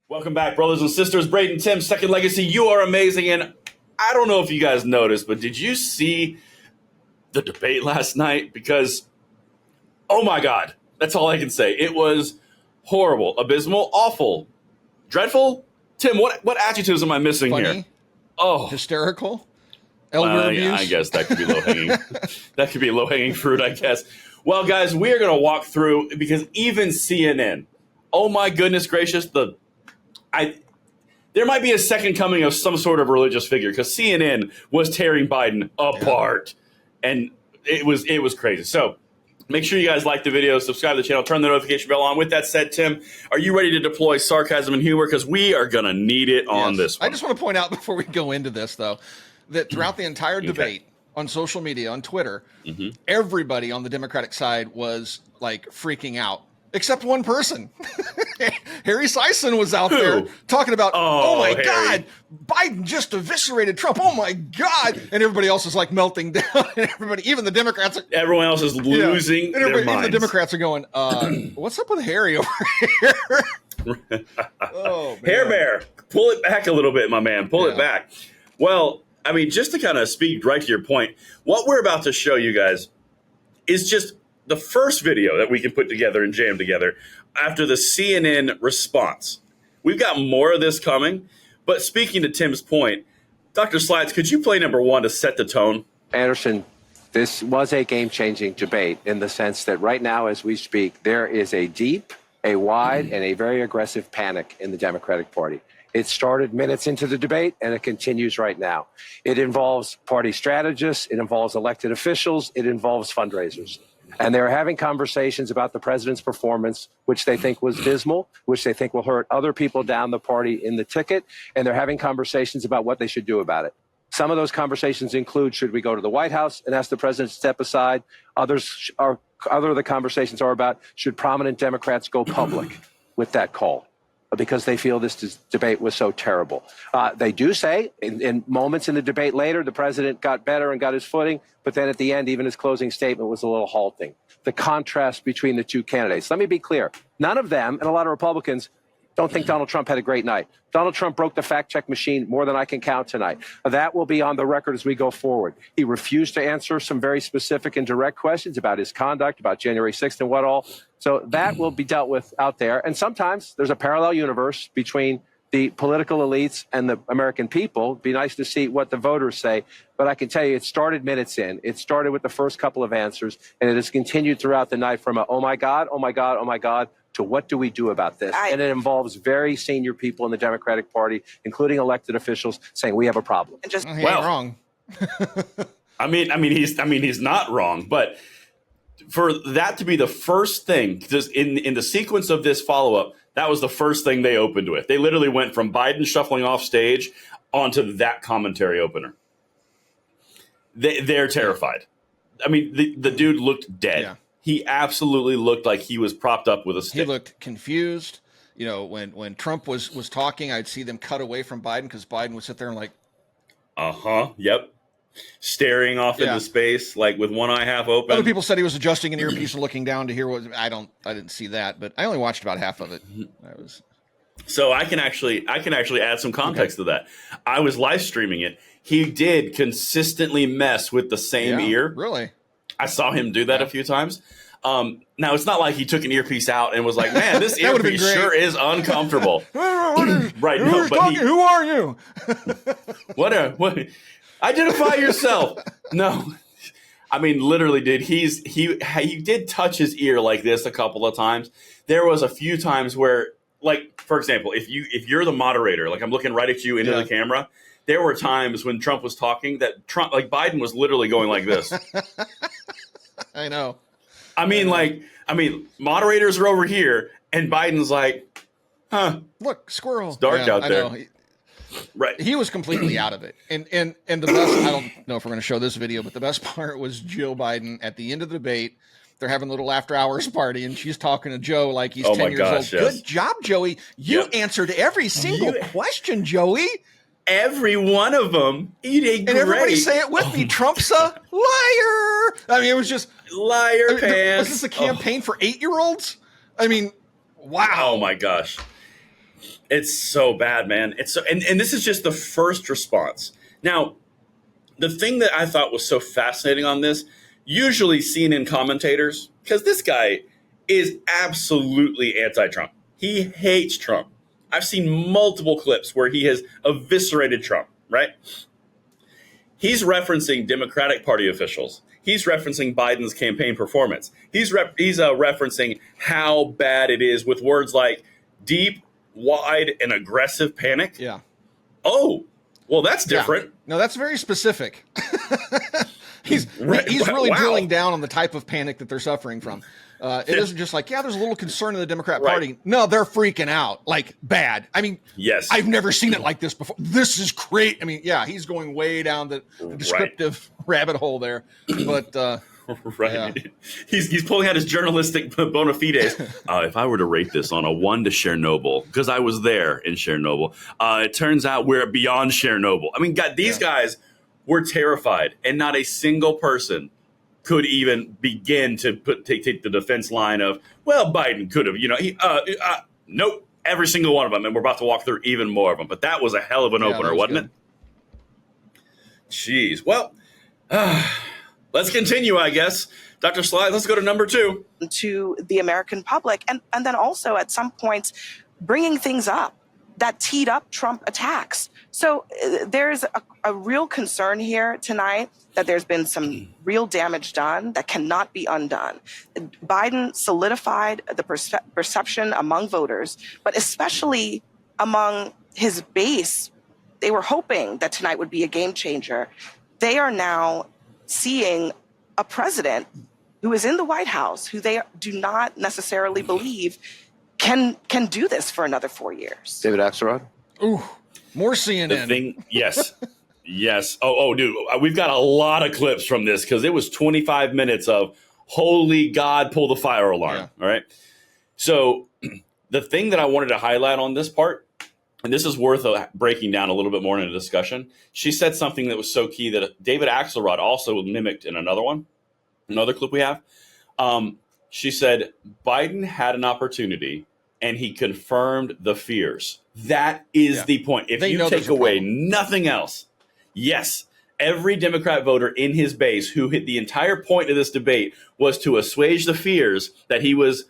Welcome back, brothers and sisters. Braden, Tim, Second Legacy. You are amazing. And I don't know if you guys noticed, but did you see the debate last night? Because, oh my God, that's all I can say. It was horrible, abysmal, awful, dreadful. Tim, what adjectives am I missing Funny, here? Oh, hysterical, elder abuse. I guess that could be low hanging. That could be low hanging fruit, I guess. Well, guys, we are going to walk through because even CNN. Oh my goodness gracious, there might be a second coming of some sort of religious figure because CNN was tearing Biden apart, and it was crazy. So make sure you guys like the video, subscribe to the channel, turn the notification bell on. With that said, Tim, are you ready to deploy sarcasm and humor? Because we are going to need it on this one. I just want to point out before we go into this, though, that throughout the entire debate on social media, on Twitter, everybody on the Democratic side was like freaking out. Except one person. Harry Sison was out there talking about, oh my God, Biden just eviscerated Trump. Oh my God. And everybody else is like melting down. And everybody, even the Democrats. Everyone else is losing their minds. Even the Democrats are going, what's up with Harry over here? Oh, Hair Bear, pull it back a little bit, my man. Pull it back. Well, I mean, just to kind of speak right to your point, what we're about to show you guys is just the first video that we can put together and jam together after the CNN response. We've got more of this coming, but speaking to Tim's point, Dr. Slides, could you play number one to set the tone? Anderson, this was a game-changing debate in the sense that right now, as we speak, there is a deep, a wide, and a very aggressive panic in the Democratic Party. It started minutes into the debate, and it continues right now. It involves party strategists, it involves elected officials, it involves fundraisers. And they're having conversations about the president's performance, which they think was dismal, which they think will hurt other people down the party in the ticket. And they're having conversations about what they should do about it. Some of those conversations include, should we go to the White House and ask the president to step aside? Other of the conversations are about, should prominent Democrats go public with that call? Because they feel this debate was so terrible. They do say in moments in the debate later, the president got better and got his footing, but then at the end, even his closing statement was a little halting. The contrast between the two candidates. Let me be clear. None of them, and a lot of Republicans, don't think Donald Trump had a great night. Donald Trump broke the fact-check machine more than I can count tonight. That will be on the record as we go forward. He refused to answer some very specific and direct questions about his conduct, about January 6th and what all. So that will be dealt with out there. And sometimes there's a parallel universe between the political elites and the American people. It'd be nice to see what the voters say. But I can tell you, it started minutes in. It started with the first couple of answers, and it has continued throughout the night from a, oh my God, oh my God, oh my God, to what do we do about this? And it involves very senior people in the Democratic Party, including elected officials, saying we have a problem. And just wrong. I mean, he's not wrong, but for that to be the first thing, just in the sequence of this follow-up, that was the first thing they opened with. They literally went from Biden shuffling off stage onto that commentary opener. They're terrified. I mean, the dude looked dead. Yeah. He absolutely looked like he was propped up with a stick. He looked confused. You know, when Trump was talking, I'd see them cut away from Biden because Biden would sit there and like, yep. Staring off into space, like with one eye half open. Other people said he was adjusting an earpiece and looking down to hear what. I didn't see that, but I only watched about half of it. So I can actually add some context to that. I was live streaming it. He did consistently mess with the same ear. Really? I saw him do that a few times. Now it's not like he took an earpiece out and was like, "Man, this earpiece sure is uncomfortable." Right? No, but who are you? What? Identify yourself. No, I mean literally, dude. He did touch his ear like this a couple of times. There was a few times where, like, for example, if you're the moderator, like I'm looking right at you into the camera. There were times when Trump was talking that Biden was literally going like this. I know. I mean, moderators are over here, and Biden's like, "Huh? Look, squirrel. It's dark out there." I know. Right. He was completely out of it. And the best, I don't know if we're going to show this video, but the best part was Joe Biden at the end of the debate. They're having a little after hours party, and she's talking to Joe like he's 10 years old. Yes. Good job, Joey. You answered every single question, Joey. Every one of them. You did great. And everybody say it with me. Trump's a liar. I mean, it was just liar pants. Was this a campaign for 8-year-olds? I mean, wow. Oh my gosh. It's so bad, man. It's so, and this is just the first response. Now, the thing that I thought was so fascinating on this, usually CNN commentators, because this guy is absolutely anti-Trump. He hates Trump. I've seen multiple clips where he has eviscerated Trump, right? He's referencing Democratic Party officials. He's referencing Biden's campaign performance. He's referencing how bad it is with words like deep, wide, and aggressive panic. Yeah. Oh, well, that's different. Yeah. No, that's very specific. He's really drilling down on the type of panic that they're suffering from. It isn't just like, yeah, there's a little concern in the Democrat Party. No, they're freaking out, like bad. I mean, yes, I've never seen it like this before. This is great. I mean, yeah, he's going way down the descriptive rabbit hole there. But yeah. He's pulling out his journalistic bona fides. If I were to rate this on a 1 to Chernobyl, because I was there in Chernobyl, it turns out we're beyond Chernobyl. I mean, these guys were terrified, and not a single person could even begin to take the defense line of, well, Biden could have, nope, every single one of them. And we're about to walk through even more of them. But that was a hell of an opener, wasn't it? Jeez. Well, let's continue, I guess. Dr. Sly, let's go to number 2. To the American public. And then also at some points bringing things up that teed up Trump attacks. So there's a real concern here tonight that there's been some real damage done that cannot be undone. Biden solidified the perception among voters, but especially among his base. They were hoping that tonight would be a game changer. They are now seeing a president who is in the White House, who they do not necessarily believe can do this for another 4 years. David Axelrod? Ooh, more CNN. Yes. Oh, dude, we've got a lot of clips from this because it was 25 minutes of holy God, pull the fire alarm. Yeah. All right. So the thing that I wanted to highlight on this part, and this is worth breaking down a little bit more in a discussion. She said something that was so key that David Axelrod also mimicked in another clip we have. She said, Biden had an opportunity and he confirmed the fears. That is the point. If you take away nothing else, yes, every Democrat voter in his base who hit the entire point of this debate was to assuage the fears that he was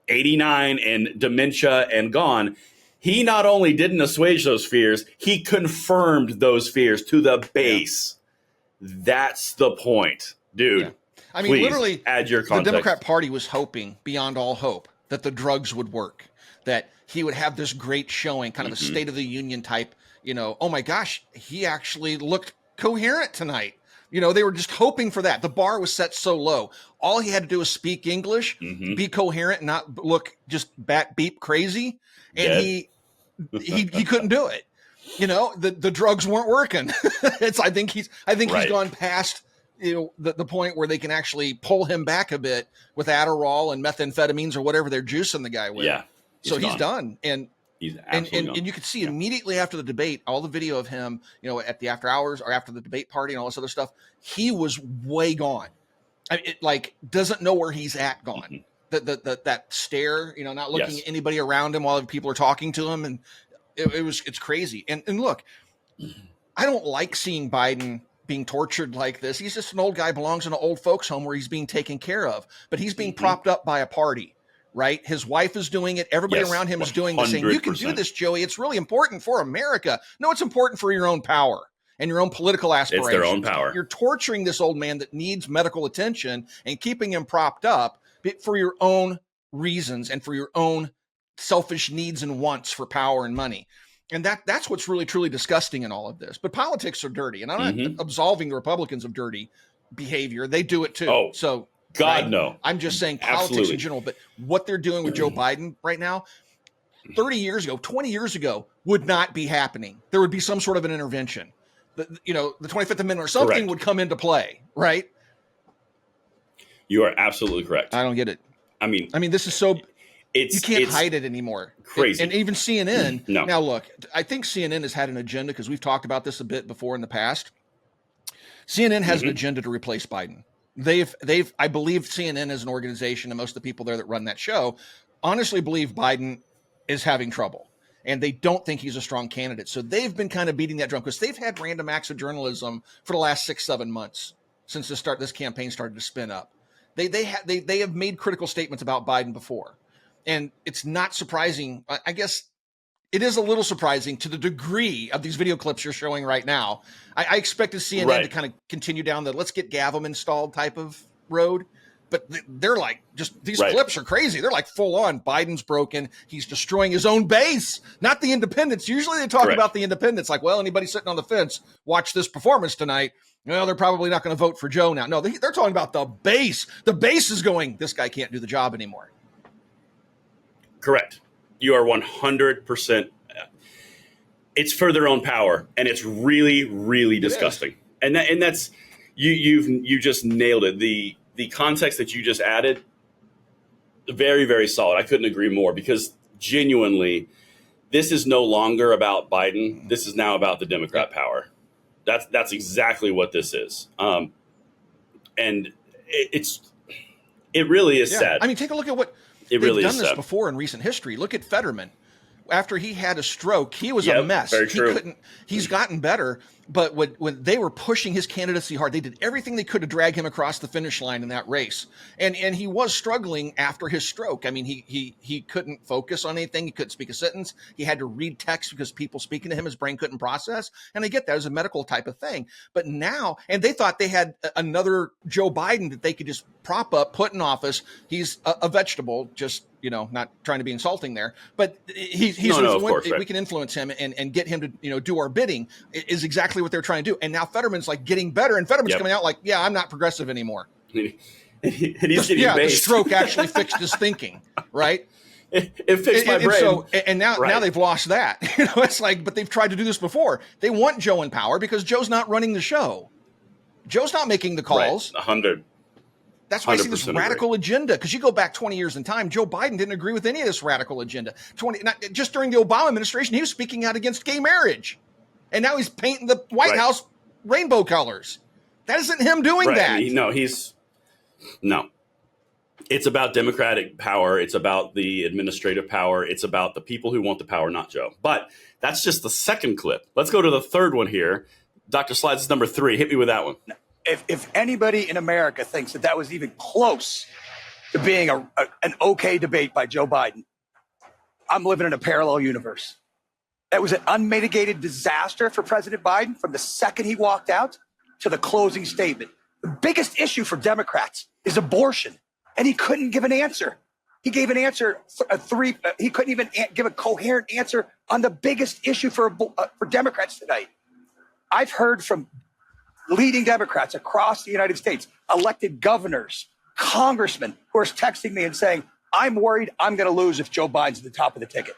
89 and dementia and gone. He not only didn't assuage those fears, he confirmed those fears to the base. Yeah. That's the point, dude. Yeah. I mean, literally, add your context. The Democrat Party was hoping beyond all hope that the drugs would work, that he would have this great showing, kind of a State of the Union type, oh my gosh, he actually looked coherent tonight. They were just hoping for that. The bar was set so low. All he had to do was speak English, be coherent, and not look just beep crazy. And he couldn't do it. The drugs weren't working. I think he's gone past the point where they can actually pull him back a bit with Adderall and methamphetamines or whatever they're juicing the guy with. Yeah. He's done. And he's absolutely gone. And you could see immediately after the debate, all the video of him, at the after hours or after the debate party and all this other stuff, he was way gone. It doesn't know where he's at gone. That stare, not looking at anybody around him while people are talking to him. And it's crazy. And look, I don't like seeing Biden being tortured like this. He's just an old guy, belongs in an old folks home where he's being taken care of, but he's being propped up by a party, right? His wife is doing it. Everybody around him is doing the same. You can do this, Joey. It's really important for America. No, it's important for your own power and your own political aspirations. It's their own power. You're torturing this old man that needs medical attention and keeping him propped up for your own reasons and for your own selfish needs and wants for power and money. And that's what's really, truly disgusting in all of this. But politics are dirty. And I'm not absolving the Republicans of dirty behavior. They do it too. Oh, so God, no. I'm just saying politics in general. But what they're doing with Joe Biden right now, 30 years ago, 20 years ago, would not be happening. There would be some sort of an intervention. The 25th Amendment or something would come into play, right? You are absolutely correct. I don't get it. I mean, this is so... you can't hide it anymore. Crazy. And even CNN. No. Now, look, I think CNN has had an agenda because we've talked about this a bit before in the past. CNN has an agenda to replace Biden. I believe CNN as an organization and most of the people there that run that show honestly believe Biden is having trouble. and they don't think he's a strong candidate. So they've been kind of beating that drum because they've had random acts of journalism for the last 6-7 months since this campaign started to spin up. They have made critical statements about Biden before, and it's not surprising. I guess it is a little surprising to the degree of these video clips you're showing right now. I expected CNN to kind of continue down the let's get Gavin installed type of road. But they're like, just these clips are crazy. They're like full on. Biden's broken. He's destroying his own base, not the independents. Usually they talk about the independents like, well, anybody sitting on the fence, watch this performance tonight. Well, they're probably not going to vote for Joe now. No, they're talking about the base. The base is going, this guy can't do the job anymore. Correct. You are 100%. It's for their own power, and it's really, really disgusting. And that's you just nailed it. The context that you just added, very, very solid. I couldn't agree more because genuinely, this is no longer about Biden. This is now about the Democrat power. That's exactly what this is. And it really is sad. I mean, take a look at what they've done this before in recent history. Look at Fetterman. After he had a stroke, he was a mess. Very true. He's gotten better, but when they were pushing his candidacy hard, they did everything they could to drag him across the finish line in that race. And he was struggling after his stroke. I mean, he couldn't focus on anything. He couldn't speak a sentence. He had to read text because people speaking to him, his brain couldn't process. And I get that. It was a medical type of thing. But now, and they thought they had another Joe Biden that they could just prop up, put in office. He's a vegetable, just, not trying to be insulting there, but we can influence him and get him to, do our bidding is exactly what they're trying to do. And now Fetterman's like getting better, and Fetterman's coming out like, yeah, I'm not progressive anymore. And he's getting the stroke actually fixed his thinking, right? It fixed my brain. And now they've lost that. It's like, but they've tried to do this before. They want Joe in power because Joe's not running the show. Joe's not making the calls. 100. That's why I see this radical agenda. Because you go back 20 years in time, Joe Biden didn't agree with any of this radical agenda. Just during the Obama administration, he was speaking out against gay marriage. And now he's painting the White House rainbow colors. That isn't him doing that. No. It's about Democratic power. It's about the administrative power. It's about the people who want the power, not Joe. But that's just the second clip. Let's go to the third one here. Dr. Slides is number 3. Hit me with that one. If anybody in America thinks that was even close to being an okay debate by Joe Biden, I'm living in a parallel universe. That was an unmitigated disaster for President Biden from the second he walked out to the closing statement. The biggest issue for Democrats is abortion, and he couldn't give an answer. He gave an answer he couldn't even give a coherent answer on the biggest issue for Democrats tonight. I've heard from leading Democrats across the United States, elected governors, congressmen, who are texting me and saying, I'm worried I'm going to lose if Joe Biden's at the top of the ticket.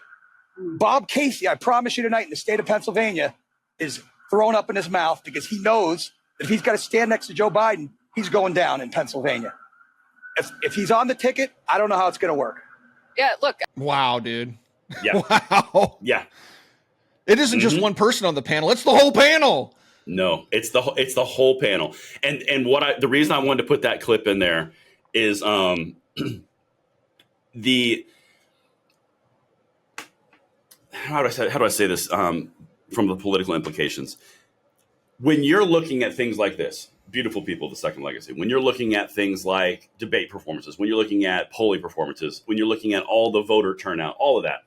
Bob Casey, I promise you tonight, in the state of Pennsylvania, is thrown up in his mouth because he knows that if he's got to stand next to Joe Biden, he's going down in Pennsylvania. If he's on the ticket, I don't know how it's going to work. Yeah, look. Wow, dude. Yeah. Wow. Yeah. It isn't just one person on the panel. It's the whole panel. No, it's the whole panel. And the reason I wanted to put that clip in there is how do I say this from the political implications? When you're looking at things like this, beautiful people, the second legacy, when you're looking at things like debate performances, when you're looking at polling performances, when you're looking at all the voter turnout, all of that,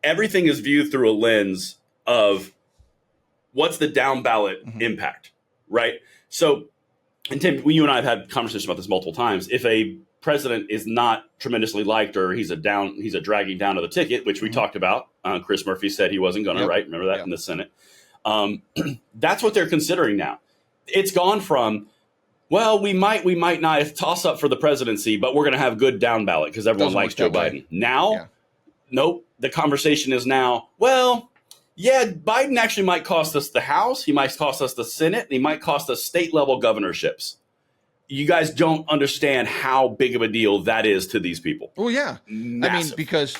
everything is viewed through a lens of what's the down ballot impact, right? So, and Tim, you and I have had conversations about this multiple times. If a president is not tremendously liked, or he's a dragging down of the ticket, which we talked about, Chris Murphy said he wasn't going to, right? Remember that in the Senate. That's what they're considering now. It's gone from, well, we might not toss up for the presidency, but we're going to have good down ballot because everyone likes Joe Biden. Now, nope. The conversation is now, well, yeah, Biden actually might cost us the House. He might cost us the Senate. And he might cost us state level governorships. You guys don't understand how big of a deal that is to these people. Well, yeah. Massive. I mean, because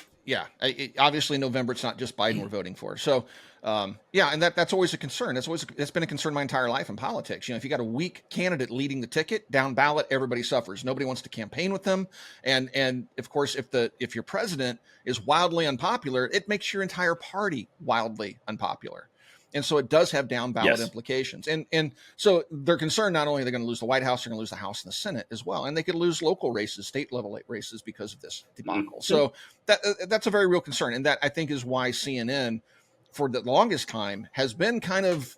Obviously November, it's not just Biden we're voting for. So, and that's always a concern. That's been a concern my entire life in politics. If you got a weak candidate leading the ticket down ballot, everybody suffers. Nobody wants to campaign with them. And of course, if your president is wildly unpopular, it makes your entire party wildly unpopular. And so it does have down ballot implications. And so they're concerned not only are they going to lose the White House, they're going to lose the House and the Senate as well. And they could lose local races, state level races because of this debacle. So that's a very real concern. And that I think is why CNN for the longest time has been kind of,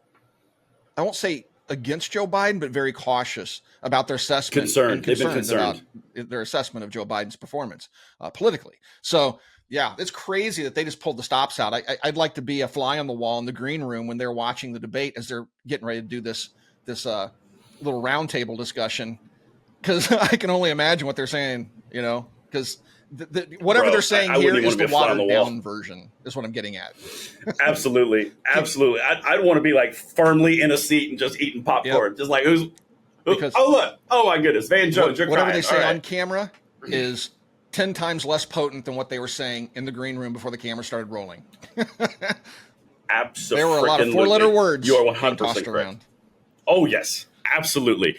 I won't say against Joe Biden, but very cautious about their assessment. They've been concerned about their assessment of Joe Biden's performance politically. So yeah, it's crazy that they just pulled the stops out. I'd like to be a fly on the wall in the green room when they're watching the debate as they're getting ready to do this little roundtable discussion, because I can only imagine what they're saying. Because whatever they're saying here is the watered down version. Is what I'm getting at. Absolutely. I'd want to be like firmly in a seat and just eating popcorn, just like because, oh look, oh my goodness, Van Jones, you're whatever crying. They say on camera is 10 times less potent than what they were saying in the green room before the camera started rolling. Absolutely. There were a lot of 4-letter words you are 100% tossed correct. around. Oh, yes, absolutely.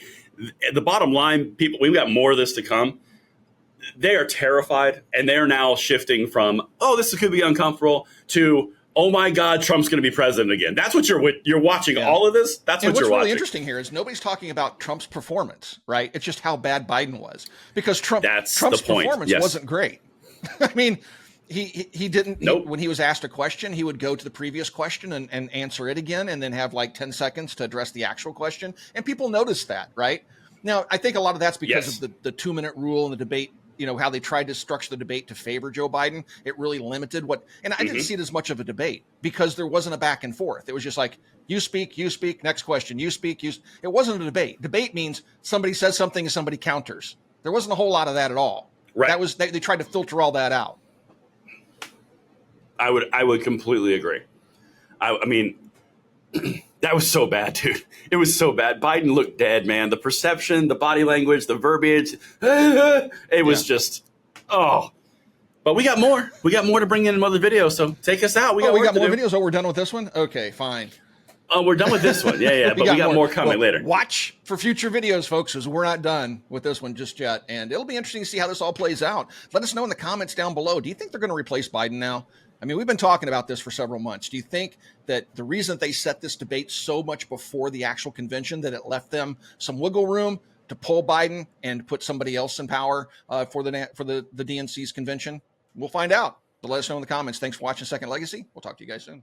The bottom line, people, we've got more of this to come. They are terrified, and they're now shifting from, oh, this could be uncomfortable, to, oh my God, Trump's going to be president again. That's what you're watching. All of this. That's what you're watching. What's really interesting here is nobody's talking about Trump's performance, right? It's just how bad Biden was, because Trump's performance wasn't great. I mean, he didn't. Nope. When he was asked a question, he would go to the previous question and answer it again, and then have like 10 seconds to address the actual question. And people noticed that, right? Now, I think a lot of that's because of the 2-minute rule in the debate. How they tried to structure the debate to favor Joe Biden. It really limited and I didn't see it as much of a debate because there wasn't a back and forth. It was just like, you speak, next question, you speak, It wasn't a debate. Debate means somebody says something and somebody counters. There wasn't a whole lot of that at all. Right. They tried to filter all that out. I would completely agree. I mean, that was so bad, dude. It was so bad. Biden looked dead, man. The perception, the body language, the verbiage, it was just, oh. But we got more. We got more to bring in another video, so take us out. We got more videos. Oh, we're done with this one? Okay, fine. Oh, we're done with this one. Yeah, but we got more coming later. Watch for future videos, folks, because we're not done with this one just yet. And it'll be interesting to see how this all plays out. Let us know in the comments down below. Do you think they're going to replace Biden now? I mean, we've been talking about this for several months. Do you think that the reason they set this debate so much before the actual convention, that it left them some wiggle room to pull Biden and put somebody else in power for the DNC's convention? We'll find out. But let us know in the comments. Thanks for watching Second Legacy. We'll talk to you guys soon.